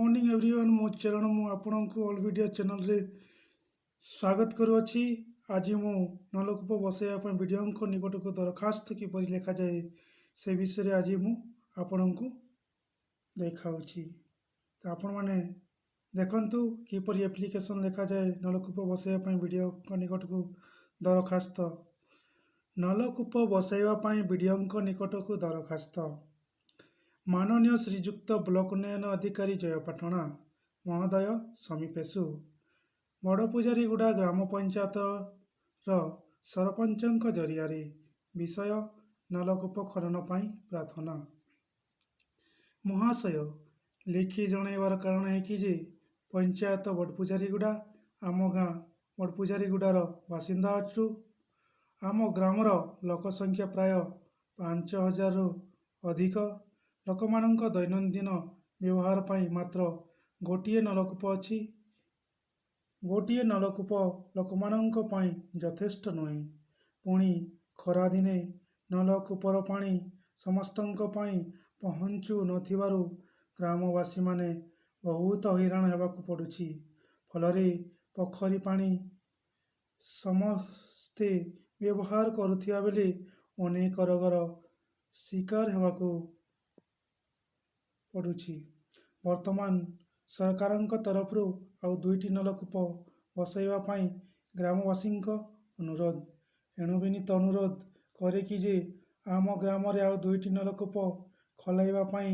Morning everyone मो चरण मु आपणको ऑल वीडियो चैनल रे स्वागत करुअछि। आज मु नलकूप बसैया वीडियो निकट को दरखास्त किपरि लेखा जाए से विषय आज मु आपणको देखाउछि। तो आपण माने देखंतु किपरि एप्लिकेशन लेखा जाए नलकूप बसैया वीडियो निकट को दरखास्त। नलकूप बसैया वीडियो निकट को दरखास्त। माननीय श्रीजुक्त ब्लॉक उन्नयन अधिकारी जयपाटना महोदय समीपेशु बड़पूजारीगुड़ा ग्राम पंचायत सरपंच जरिया विषय नलकूप खनन पाई प्रार्थना। महाशय लिखि जनइबार कारण है कि जे पंचायत बड़पूजारीगुड़ा आम गाँ बड़पूजारीगुड़ार बासिंदा अछु। आम ग्रामर लोकसंख्या प्राय 5000 रु अधिक। लोक मानक दैनंदिन व्यवहार पाई मात्र गोटिए नलकूप अछि। गोटिए नलकूप लोक मानक पाई यथेष्ट नुहे। पुणी खरा दिने नलकूपर पानी समस्तंक पाई पहुँचु नथिबारु ग्रामवासी माने बहुत हैरान हेबाकु पड़ुछि। फलरे पोखरी पानी समस्ते व्यवहार करुथिया बेले अनेक रोगर शिकार हेबाकु पड़ुछि। वर्तमान सरकारक तरफ आउ दुईटी नलकूप बसैवा पाई ग्रामवासी अनुरोध। एणु विनीत अनुरोध करे कि जे आम ग्राम आउ दुईटी नलकूप खोलाइवा पाई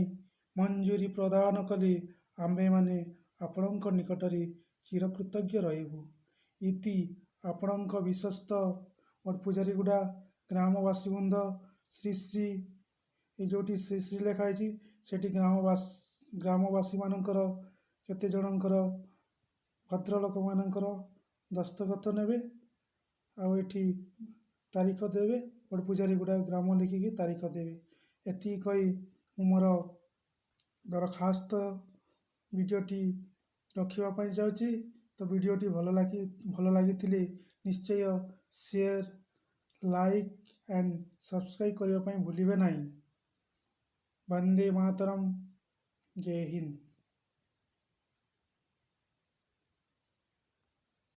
मंजूरी प्रदान कले आम्भे माने आपणक निकटरे चिरकृतज्ञ रहिबु। इति आपणक विश्वस्त बड़पूजारीगुड़ा ग्रामवासी वृंद श्री श्री ये जोटी श्री श्री लिखाई सेठी ग्रामवासी मानकर केते जनकर भद्रलोक मानकर दस्तखत नेबे आउ एठी तारीख देवे। बड़पूजारीगुड़ा ग्राम लिखिकी तारीख देवे। एति कही मोर दरखास्त वीडियोटी रखिबा जाउछि। तो वीडियोटी भल लगी निश्चय शेयर लाइक एंड सब्सक्राइब करने भूलिबे नहीं। वंदे मातरम। जय हिंद।